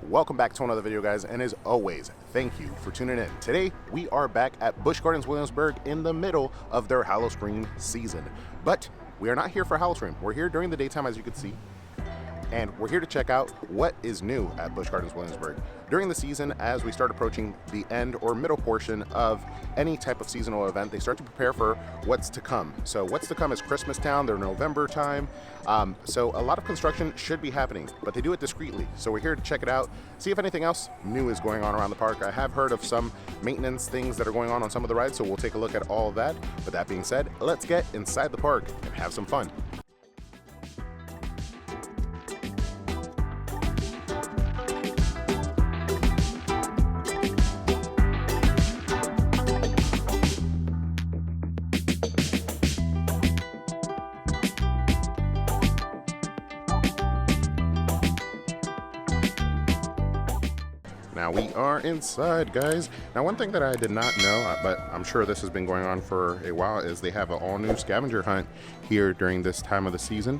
Welcome back to another video, guys, and as always, thank you for tuning in. Today, we are back at Bush Gardens Williamsburg in the middle of their Howl-O-Scream season. But we are not here for Howl-O-Scream. We're here during the daytime, as you can see, and we're here to check out what is new at Bush Gardens Williamsburg. During the season, as we start approaching the end or middle portion of any type of seasonal event, they start to prepare for what's to come. So what's to come is Christmas Town, their November time. So a lot of construction should be happening, but they do it discreetly. So we're here to check it out, see if anything else new is going on around the park. I have heard of some maintenance things that are going on some of the rides, so we'll take a look at all of that. But that being said, let's get inside the park and have some fun. Now we are inside, guys. Now one thing that I did not know, but I'm sure this has been going on for a while, is they have an all-new scavenger hunt here during this time of the season.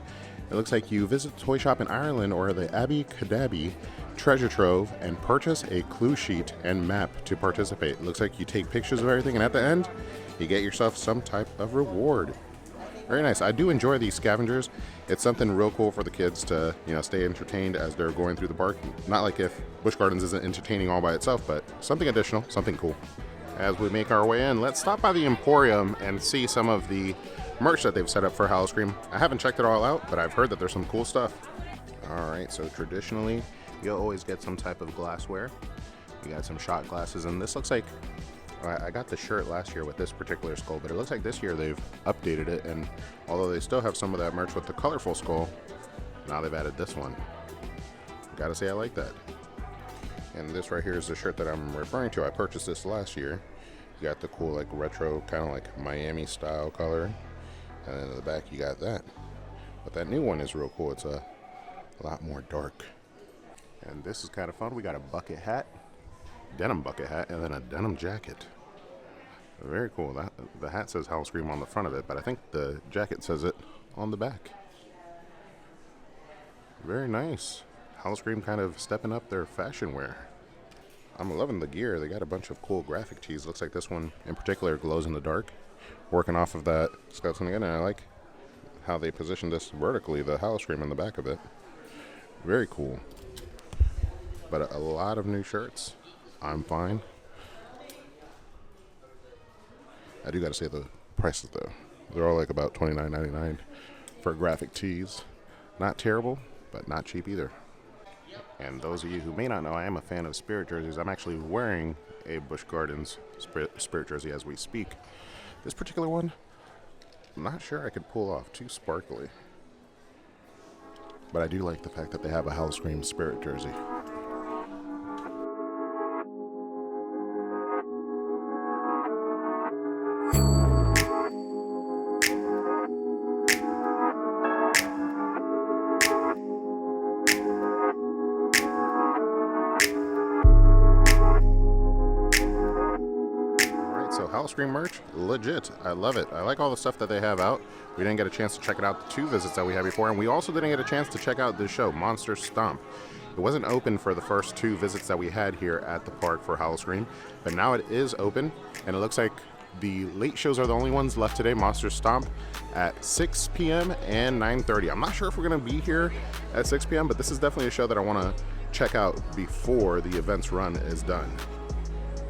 It looks like you visit the toy shop in Ireland or the Abbey Cadabby treasure trove and purchase a clue sheet and map to participate. It looks like you take pictures of everything, and at the end, you get yourself some type of reward. Very nice. I do enjoy these scavengers. It's something real cool for the kids to, stay entertained as they're going through the park. Not like if Busch Gardens isn't entertaining all by itself, but something additional, something cool. As we make our way in, let's stop by the Emporium and see some of the merch that they've set up for Howl-O-Scream. I haven't checked it all out, but I've heard that there's some cool stuff. All right, so traditionally, you'll always get some type of glassware. You got some shot glasses, and this looks like I got the shirt last year with this particular skull, but it looks like this year they've updated it, and although they still have some of that merch with the colorful skull, now they've added this one. Gotta say I like that. And this right here is the shirt that I'm referring to. I purchased this last year. You got the cool like retro kind of like Miami style color, and then in the back you got that. But that new one is real cool. It's a lot more dark. And this is kind of fun. We got a bucket hat, denim bucket hat, and then a denim jacket. Very cool. The hat says Howl-O-Scream on the front of it, but I think the jacket says it on the back. Very nice. Howl-O-Scream kind of stepping up their fashion wear. I'm loving the gear. They got a bunch of cool graphic tees. Looks like this one in particular glows in the dark, working off of that skeleton again, and I like how they positioned this vertically, the Howl-O-Scream in the back of it. Very cool. But a lot of new shirts. I'm fine. I do gotta say the prices though. They're all like about $29.99 for graphic tees. Not terrible, but not cheap either. And those of you who may not know, I am a fan of Spirit jerseys. I'm actually wearing a Busch Gardens Spirit jersey as we speak. This particular one, I'm not sure I could pull off. Too sparkly. But I do like the fact that they have a Howl-O-Scream Spirit jersey. Howl-O-Scream merch, legit. I love it. I like all the stuff that they have out. We didn't get a chance to check it out the 2 visits that we had before, and we also didn't get a chance to check out this show, Monster Stomp. It wasn't open for the first 2 visits that we had here at the park for Howl-O-Scream, but now it is open, and it looks like the late shows are the only ones left today. Monster Stomp at 6 p.m. and 9:30. I'm not sure if we're going to be here at 6 p.m., but this is definitely a show that I want to check out before the event's run is done.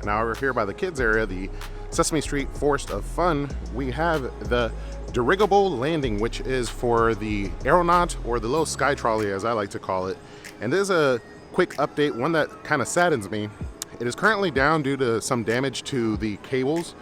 Now over here by the kids area, the Sesame Street Forest of Fun, we have the dirigible landing, which is for the aeronaut or the little sky trolley as I like to call it. And there's a quick update, one that kind of saddens me. It is currently down due to some damage to the cables.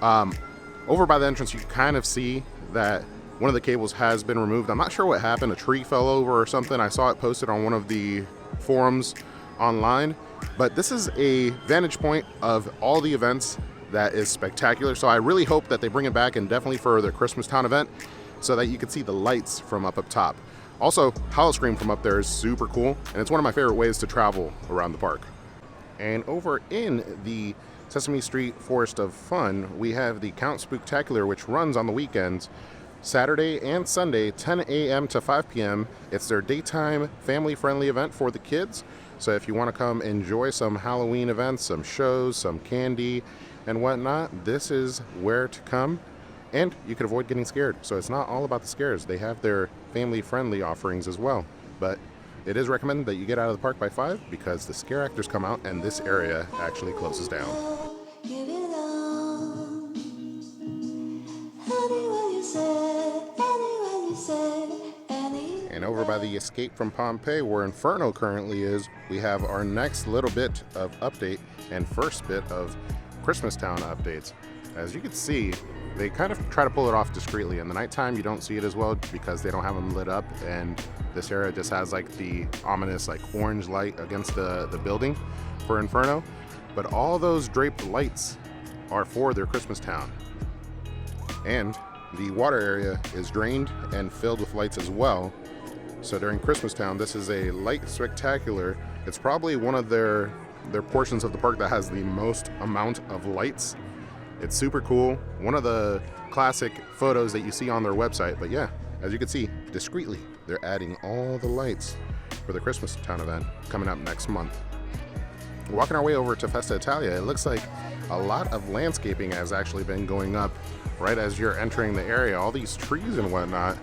Over by the entrance you kind of see that one of the cables has been removed. I'm not sure what happened, a tree fell over or something. I saw it posted on one of the forums online, but this is a vantage point of all the events that is spectacular. So I really hope that they bring it back, and definitely for the Christmas Town event, so that you can see the lights from up top. Also, Howl-O-Scream from up there is super cool, and it's one of my favorite ways to travel around the park. And over in the Sesame Street Forest of Fun, we have the Count Spooktacular, which runs on the weekends, Saturday and Sunday, 10 a.m. to 5 p.m. It's their daytime family-friendly event for the kids. So if you want to come enjoy some Halloween events, some shows, some candy and whatnot, this is where to come. And you could avoid getting scared. So it's not all about the scares. They have their family-friendly offerings as well. But it is recommended that you get out of the park by 5 because the scare actors come out and this area actually closes down. And over by the Escape from Pompeii, where Inferno currently is, we have our next little bit of update and first bit of Christmas Town updates. As you can see, they kind of try to pull it off discreetly. In the nighttime, you don't see it as well because they don't have them lit up, and this area just has like the ominous like orange light against the building for Inferno. But all those draped lights are for their Christmas Town. And the water area is drained and filled with lights as well. So during Christmas Town, this is a light spectacular. It's probably one of their portions of the park that has the most amount of lights. It's super cool. One of the classic photos that you see on their website. But yeah, as you can see, discreetly, they're adding all the lights for the Christmas Town event coming up next month. Walking our way over to Festa Italia, it looks like a lot of landscaping has actually been going up right as you're entering the area. All these trees and whatnot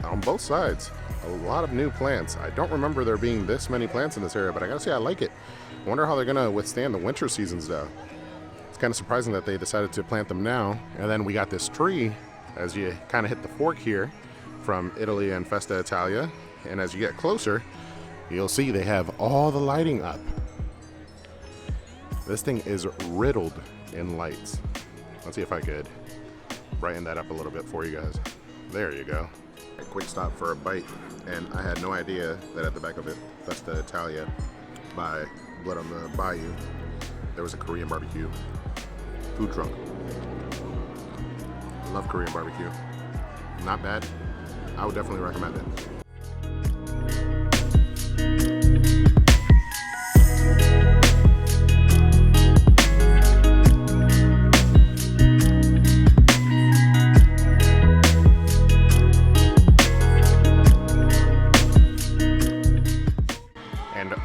on both sides. A lot of new plants. I don't remember there being this many plants in this area, but I gotta say I like it. I wonder how they're gonna withstand the winter seasons though. It's kind of surprising that they decided to plant them now. And then we got this tree as you kind of hit the fork here from Italy and Festa Italia. And as you get closer, you'll see they have all the lighting up. This thing is riddled in lights. Let's see if I could brighten that up a little bit for you guys. There you go. A quick stop for a bite, and I had no idea that at the back of it, Festa Italia by Blood on the Bayou, there was a Korean barbecue food truck. I love Korean barbecue. Not bad. I would definitely recommend it.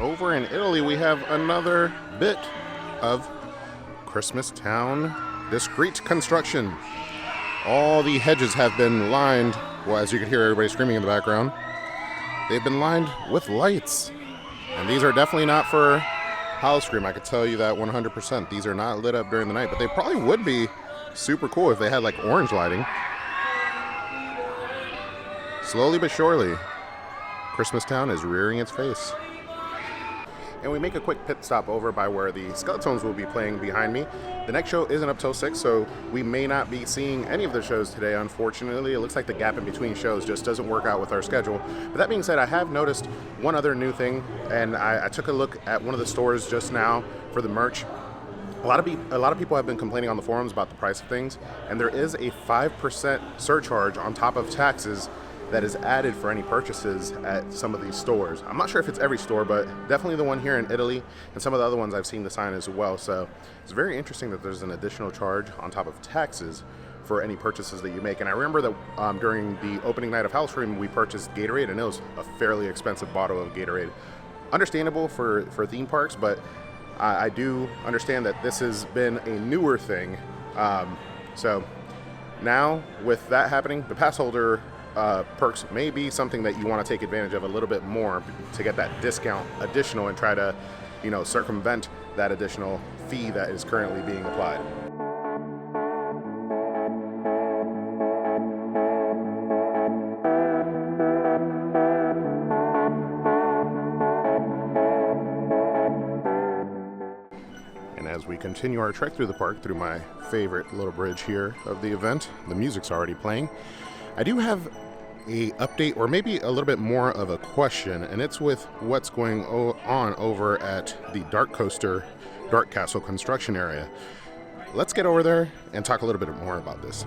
Over in Italy, we have another bit of Christmas Town discreet construction. All the hedges have been lined, well, as you can hear everybody screaming in the background, they've been lined with lights. And these are definitely not for Howl-O-Scream, I can tell you that 100%. These are not lit up during the night, but they probably would be super cool if they had like orange lighting. Slowly but surely, Christmas Town is rearing its face. And we make a quick pit stop over by where the Skeletones will be playing behind me. The next show isn't up till 6, so we may not be seeing any of the shows today, unfortunately. It looks like the gap in between shows just doesn't work out with our schedule. But that being said, I have noticed one other new thing, and I took a look at one of the stores just now for the merch. A lot of people have been complaining on the forums about the price of things, and there is a 5% surcharge on top of taxes that is added for any purchases at some of these stores. I'm not sure if it's every store, but definitely the one here in Italy, and some of the other ones I've seen the sign as well. So it's very interesting that there's an additional charge on top of taxes for any purchases that you make. And I remember that during the opening night of Howl-O-Scream, we purchased Gatorade, and it was a fairly expensive bottle of Gatorade. Understandable for theme parks, but I do understand that this has been a newer thing. So now with that happening, the pass holder perks may be something that you want to take advantage of a little bit more to get that discount additional and try to, circumvent that additional fee that is currently being applied. And as we continue our trek through the park, through my favorite little bridge here of the event, the music's already playing. I do have a update, or maybe a little bit more of a question, and it's with what's going on over at the Dark Coaster Dark Castle construction area. Let's get over there and talk a little bit more about this.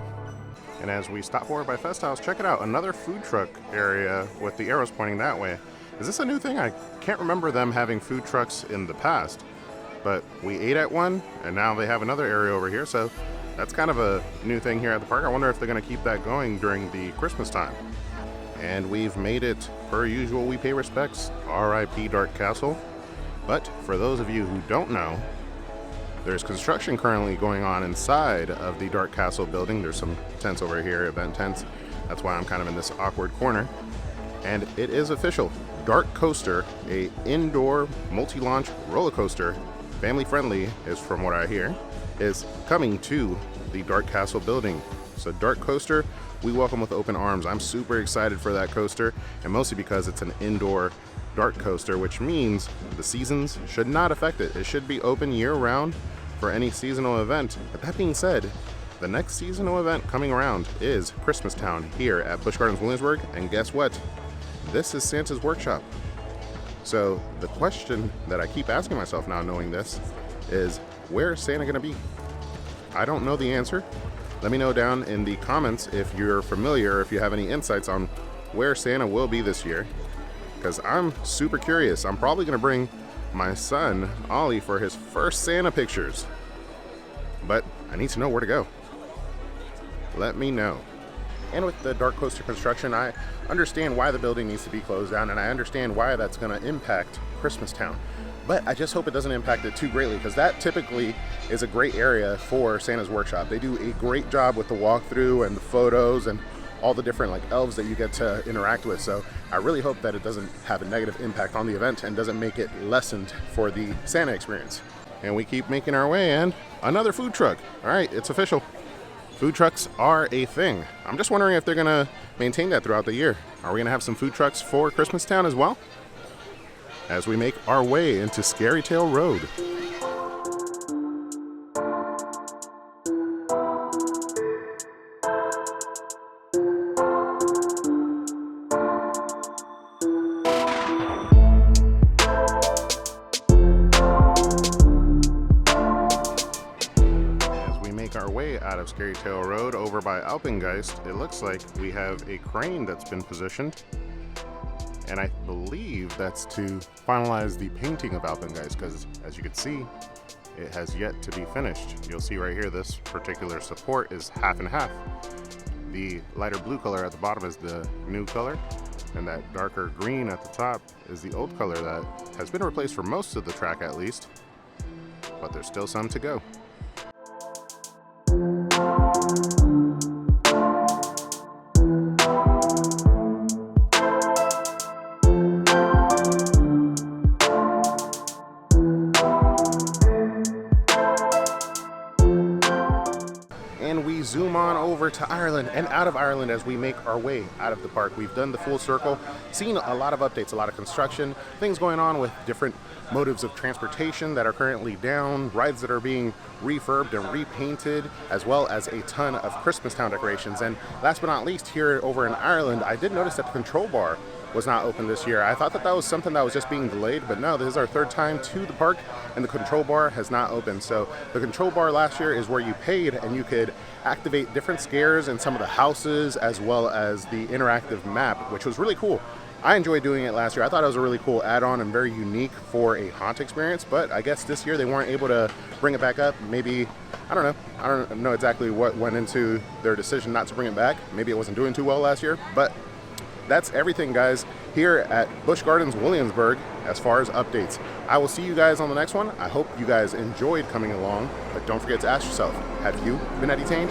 And as we stop over by Fest House, check it out, another food truck area with the arrows pointing that way. Is this a new thing? I can't remember them having food trucks in the past, but we ate at one, and now they have another area over here, so that's kind of a new thing here at the park. I wonder if they're going to keep that going during the Christmas time. And we've made it, per usual, we pay respects. R.I.P. Dark Castle. But for those of you who don't know, there's construction currently going on inside of the Dark Castle building. There's some tents over here, event tents. That's why I'm kind of in this awkward corner. And it is official. Dark Coaster, a indoor multi-launch roller coaster, family friendly is from what I hear, is coming to the Dark Castle building. So Dark Coaster, we welcome with open arms. I'm super excited for that coaster, and mostly because it's an indoor dark coaster, which means the seasons should not affect it. It should be open year round for any seasonal event. But that being said, the next seasonal event coming around is Christmas Town here at Busch Gardens Williamsburg, and guess what? This is Santa's workshop. So the question that I keep asking myself now knowing this is, where's Santa gonna be? I don't know the answer. Let me know down in the comments if you're familiar, if you have any insights on where Santa will be this year, because I'm super curious. I'm probably gonna bring my son, Ollie, for his first Santa pictures, but I need to know where to go. Let me know. And with the Dark Coaster construction, I understand why the building needs to be closed down, and I understand why that's gonna impact Christmas Town. But I just hope it doesn't impact it too greatly, because that typically is a great area for Santa's workshop. They do a great job with the walkthrough and the photos and all the different like elves that you get to interact with. So I really hope that it doesn't have a negative impact on the event and doesn't make it lessened for the Santa experience. And we keep making our way, and another food truck. All right, it's official. Food trucks are a thing. I'm just wondering if they're gonna maintain that throughout the year. Are we gonna have some food trucks for Christmas Town as well? As we make our way into Scary Tail Road. Our way out of Scary Tail Road over by Alpengeist, it looks like we have a crane that's been positioned, and I believe that's to finalize the painting of Alpengeist, because as you can see, it has yet to be finished. You'll see right here, this particular support is half and half. The lighter blue color at the bottom is the new color, and that darker green at the top is the old color that has been replaced for most of the track at least, but there's still some to go. And we zoom on over to Ireland and out of Ireland as we make our way out of the park. We've done the full circle, seen a lot of updates, a lot of construction, things going on with different motives of transportation that are currently down, rides that are being refurbed and repainted, as well as a ton of Christmas Town decorations. And last but not least, here over in Ireland, I did notice that the control bar was not open this year. I thought that that was something that was just being delayed, but no, this is our third time to the park and the control bar has not opened. So the control bar last year is where you paid and you could activate different scares in some of the houses, as well as the interactive map, which was really cool. I enjoyed doing it last year. I thought it was a really cool add-on and very unique for a haunt experience, but I guess this year they weren't able to bring it back up. Maybe, I don't know. I don't know exactly what went into their decision not to bring it back. Maybe it wasn't doing too well last year, but that's everything, guys, here at Busch Gardens Williamsburg as far as updates. I will see you guys on the next one. I hope you guys enjoyed coming along, but don't forget to ask yourself, have you been entertained?